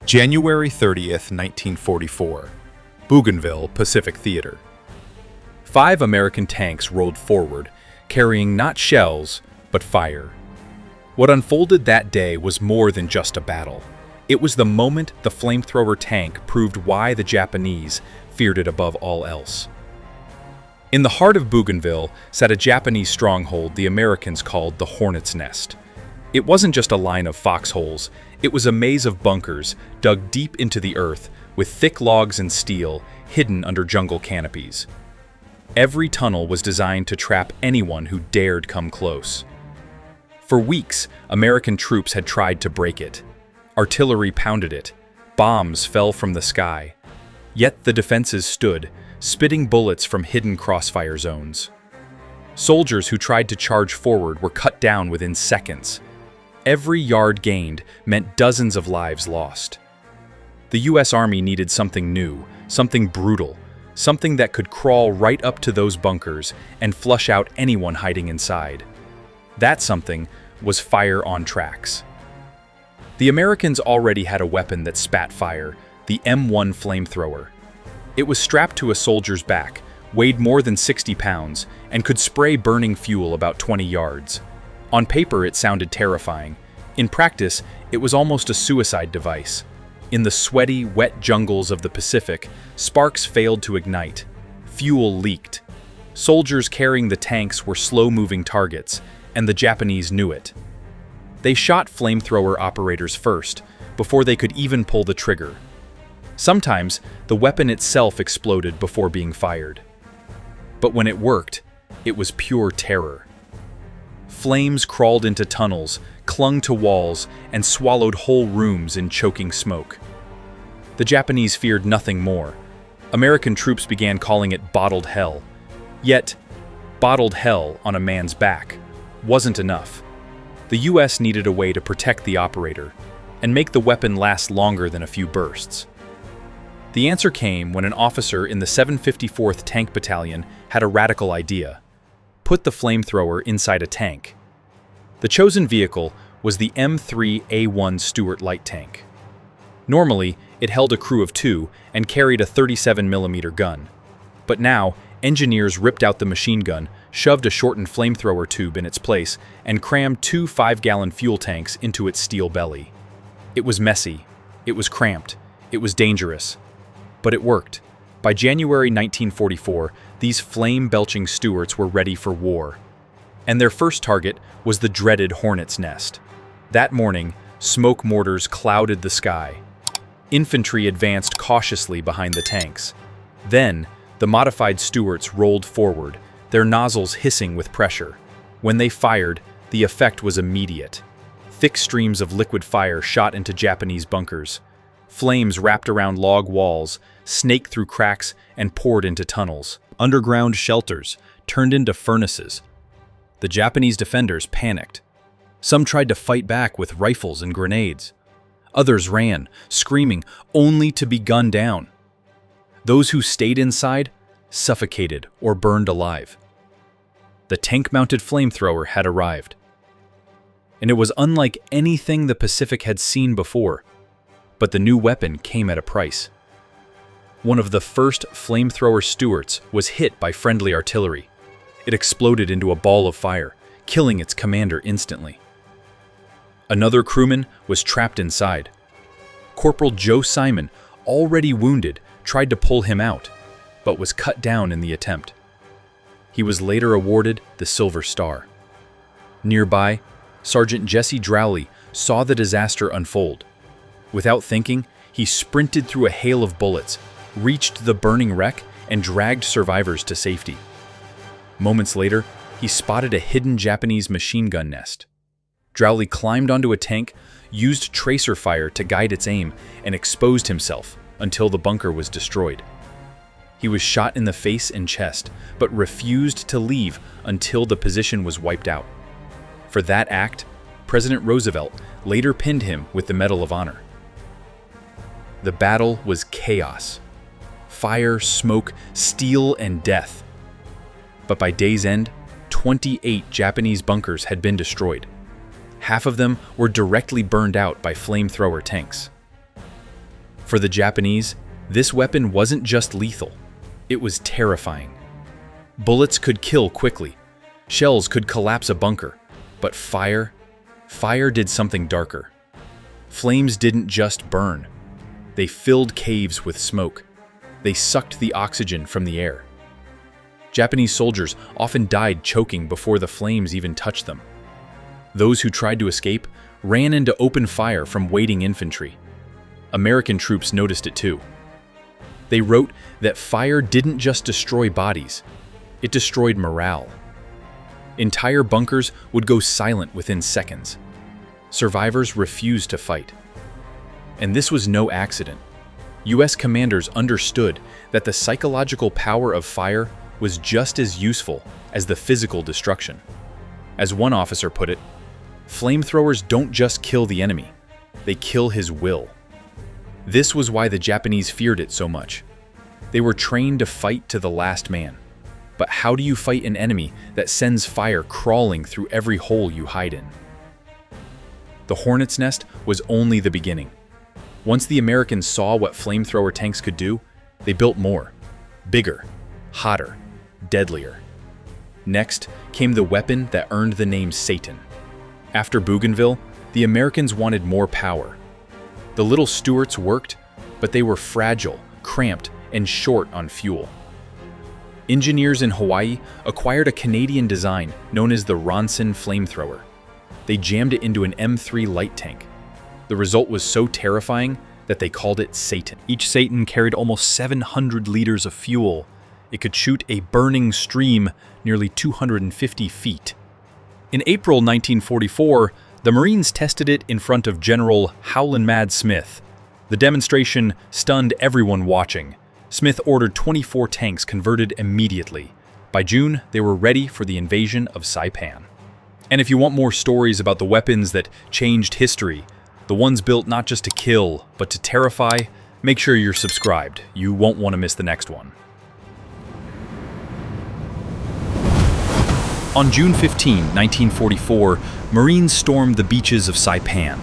January 30th, 1944, Bougainville Pacific Theater. 5 American tanks rolled forward, carrying not shells, but fire. What unfolded that day was more than just a battle. It was the moment the flamethrower tank proved why the Japanese feared it above all else. In the heart of Bougainville sat a Japanese stronghold the Americans called the Hornet's Nest. It wasn't just a line of foxholes, it was a maze of bunkers dug deep into the earth with thick logs and steel hidden under jungle canopies. Every tunnel was designed to trap anyone who dared come close. For weeks, American troops had tried to break it. Artillery pounded it. Bombs fell from the sky. Yet the defenses stood, spitting bullets from hidden crossfire zones. Soldiers who tried to charge forward were cut down within seconds. Every yard gained meant dozens of lives lost. The U.S. Army needed something new, something brutal, something that could crawl right up to those bunkers and flush out anyone hiding inside. That something was fire on tracks. The Americans already had a weapon that spat fire, the M1 flamethrower. It was strapped to a soldier's back, weighed more than 60 pounds, and could spray burning fuel about 20 yards. On paper, it sounded terrifying. In practice, it was almost a suicide device. In the sweaty, wet jungles of the Pacific, sparks failed to ignite. Fuel leaked. Soldiers carrying the tanks were slow-moving targets, and the Japanese knew it. They shot flamethrower operators first, before they could even pull the trigger. Sometimes, the weapon itself exploded before being fired. But when it worked, it was pure terror. Flames crawled into tunnels, clung to walls, and swallowed whole rooms in choking smoke. The Japanese feared nothing more. American troops began calling it bottled hell. Yet, bottled hell on a man's back wasn't enough. The U.S. needed a way to protect the operator and make the weapon last longer than a few bursts. The answer came when an officer in the 754th Tank Battalion had a radical idea: put the flamethrower inside a tank. The chosen vehicle was the M3A1 Stuart light tank. Normally, it held a crew of 2 and carried a 37mm gun. But now, engineers ripped out the machine gun, shoved a shortened flamethrower tube in its place, and crammed 2 5-gallon fuel tanks into its steel belly. It was messy, it was cramped, it was dangerous. But it worked. By January 1944, these flame-belching Stuarts were ready for war. And their first target was the dreaded Hornet's Nest. That morning, smoke mortars clouded the sky. Infantry advanced cautiously behind the tanks. Then, the modified Stuarts rolled forward, their nozzles hissing with pressure. When they fired, the effect was immediate. Thick streams of liquid fire shot into Japanese bunkers. Flames wrapped around log walls, snaked through cracks, and poured into tunnels. Underground shelters turned into furnaces. The Japanese defenders panicked. Some tried to fight back with rifles and grenades. Others ran, screaming, only to be gunned down. Those who stayed inside suffocated or burned alive. The tank-mounted flamethrower had arrived. And it was unlike anything the Pacific had seen before. But the new weapon came at a price. One of the first flamethrower Stuarts was hit by friendly artillery. It exploded into a ball of fire, killing its commander instantly. Another crewman was trapped inside. Corporal Joe Simon, already wounded, tried to pull him out, but was cut down in the attempt. He was later awarded the Silver Star. Nearby, Sergeant Jesse Drowley saw the disaster unfold. Without thinking, he sprinted through a hail of bullets, reached the burning wreck, and dragged survivors to safety. Moments later, he spotted a hidden Japanese machine gun nest. Drowley climbed onto a tank, used tracer fire to guide its aim, and exposed himself until the bunker was destroyed. He was shot in the face and chest, but refused to leave until the position was wiped out. For that act, President Roosevelt later pinned him with the Medal of Honor. The battle was chaos. Fire, smoke, steel, and death. But by day's end, 28 Japanese bunkers had been destroyed. Half of them were directly burned out by flamethrower tanks. For the Japanese, this weapon wasn't just lethal, it was terrifying. Bullets could kill quickly, shells could collapse a bunker, but fire did something darker. Flames didn't just burn, they filled caves with smoke. They sucked the oxygen from the air. Japanese soldiers often died choking before the flames even touched them. Those who tried to escape ran into open fire from waiting infantry. American troops noticed it too. They wrote that fire didn't just destroy bodies, it destroyed morale. Entire bunkers would go silent within seconds. Survivors refused to fight. And this was no accident. US commanders understood that the psychological power of fire was just as useful as the physical destruction. As one officer put it, flamethrowers don't just kill the enemy, they kill his will. This was why the Japanese feared it so much. They were trained to fight to the last man. But how do you fight an enemy that sends fire crawling through every hole you hide in? The Hornet's Nest was only the beginning. Once the Americans saw what flamethrower tanks could do, they built more, bigger, hotter, deadlier. Next came the weapon that earned the name Satan. After Bougainville, the Americans wanted more power. The little Stuarts worked, but they were fragile, cramped, and short on fuel. Engineers in Hawaii acquired a Canadian design known as the Ronson flamethrower. They jammed it into an M3 light tank. The result was so terrifying that they called it Satan. Each Satan carried almost 700 liters of fuel. It could shoot a burning stream nearly 250 feet. In April 1944, the Marines tested it in front of General Howlin' Mad Smith. The demonstration stunned everyone watching. Smith ordered 24 tanks converted immediately. By June, they were ready for the invasion of Saipan. And if you want more stories about the weapons that changed history, the ones built not just to kill, but to terrify, make sure you're subscribed. You won't want to miss the next one. On June 15, 1944, Marines stormed the beaches of Saipan.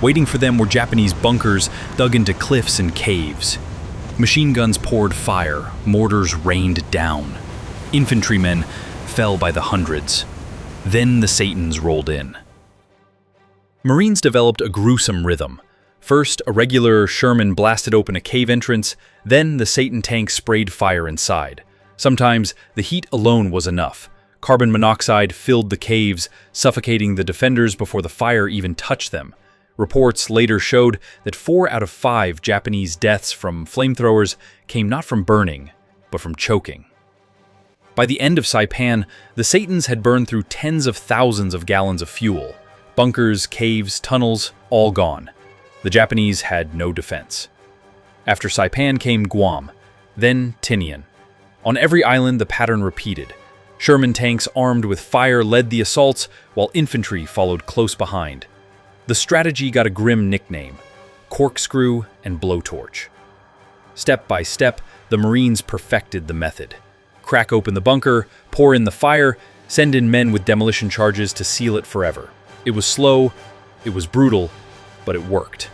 Waiting for them were Japanese bunkers dug into cliffs and caves. Machine guns poured fire, mortars rained down. Infantrymen fell by the hundreds. Then the Satans rolled in. Marines developed a gruesome rhythm. First, a regular Sherman blasted open a cave entrance, then the Satan tank sprayed fire inside. Sometimes the heat alone was enough. Carbon monoxide filled the caves, suffocating the defenders before the fire even touched them. Reports later showed that 4 out of 5 Japanese deaths from flamethrowers came not from burning, but from choking. By the end of Saipan, the Satans had burned through tens of thousands of gallons of fuel. Bunkers, caves, tunnels, all gone. The Japanese had no defense. After Saipan came Guam, then Tinian. On every island, the pattern repeated. Sherman tanks armed with fire led the assaults, while infantry followed close behind. The strategy got a grim nickname: corkscrew and blowtorch. Step by step, the Marines perfected the method. Crack open the bunker, pour in the fire, send in men with demolition charges to seal it forever. It was slow, it was brutal, but it worked.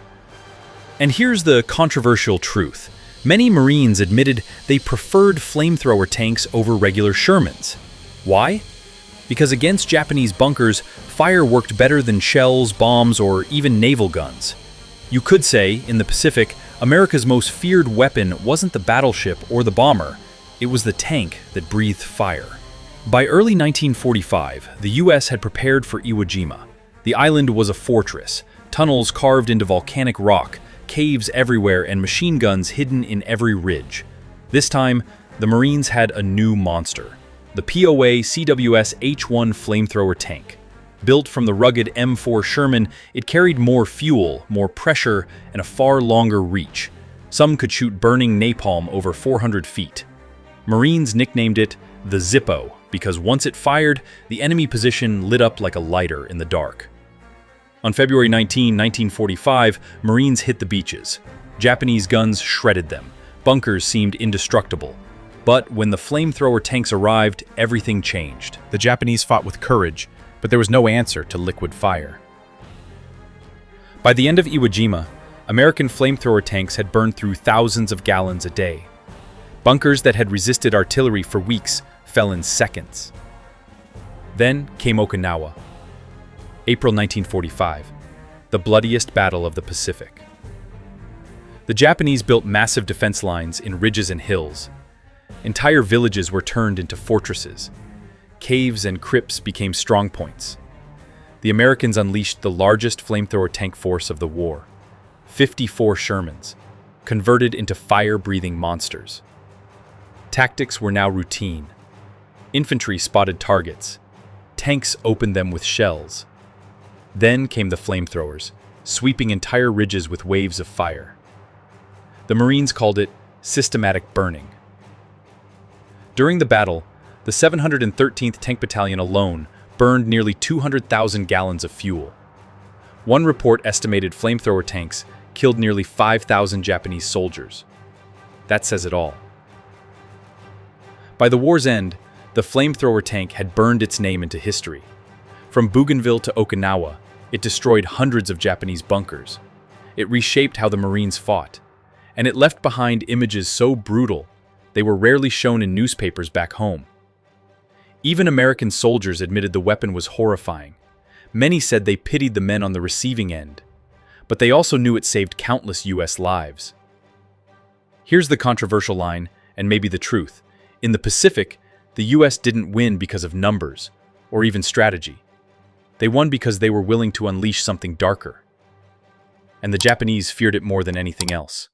And here's the controversial truth. Many Marines admitted they preferred flamethrower tanks over regular Shermans. Why? Because against Japanese bunkers, fire worked better than shells, bombs, or even naval guns. You could say, in the Pacific, America's most feared weapon wasn't the battleship or the bomber, it was the tank that breathed fire. By early 1945, the US had prepared for Iwo Jima. The island was a fortress, tunnels carved into volcanic rock, caves everywhere, and machine guns hidden in every ridge. This time, the Marines had a new monster, the POA CWS H-1 flamethrower tank. Built from the rugged M4 Sherman, it carried more fuel, more pressure, and a far longer reach. Some could shoot burning napalm over 400 feet. Marines nicknamed it the Zippo because once it fired, the enemy position lit up like a lighter in the dark. On February 19, 1945, Marines hit the beaches. Japanese guns shredded them. Bunkers seemed indestructible. But when the flamethrower tanks arrived, everything changed. The Japanese fought with courage, but there was no answer to liquid fire. By the end of Iwo Jima, American flamethrower tanks had burned through thousands of gallons a day. Bunkers that had resisted artillery for weeks fell in seconds. Then came Okinawa. April 1945, the bloodiest battle of the Pacific. The Japanese built massive defense lines in ridges and hills. Entire villages were turned into fortresses. Caves and crypts became strongpoints. The Americans unleashed the largest flamethrower tank force of the war, 54 Shermans, converted into fire-breathing monsters. Tactics were now routine. Infantry spotted targets. Tanks opened them with shells. Then came the flamethrowers, sweeping entire ridges with waves of fire. The Marines called it systematic burning. During the battle, the 713th Tank Battalion alone burned nearly 200,000 gallons of fuel. One report estimated flamethrower tanks killed nearly 5,000 Japanese soldiers. That says it all. By the war's end, the flamethrower tank had burned its name into history. From Bougainville to Okinawa, it destroyed hundreds of Japanese bunkers. It reshaped how the Marines fought, and it left behind images so brutal they were rarely shown in newspapers back home. Even American soldiers admitted the weapon was horrifying. Many said they pitied the men on the receiving end, but they also knew it saved countless US lives. Here's the controversial line, and maybe the truth. In the Pacific, the US didn't win because of numbers, or even strategy. They won because they were willing to unleash something darker. And the Japanese feared it more than anything else.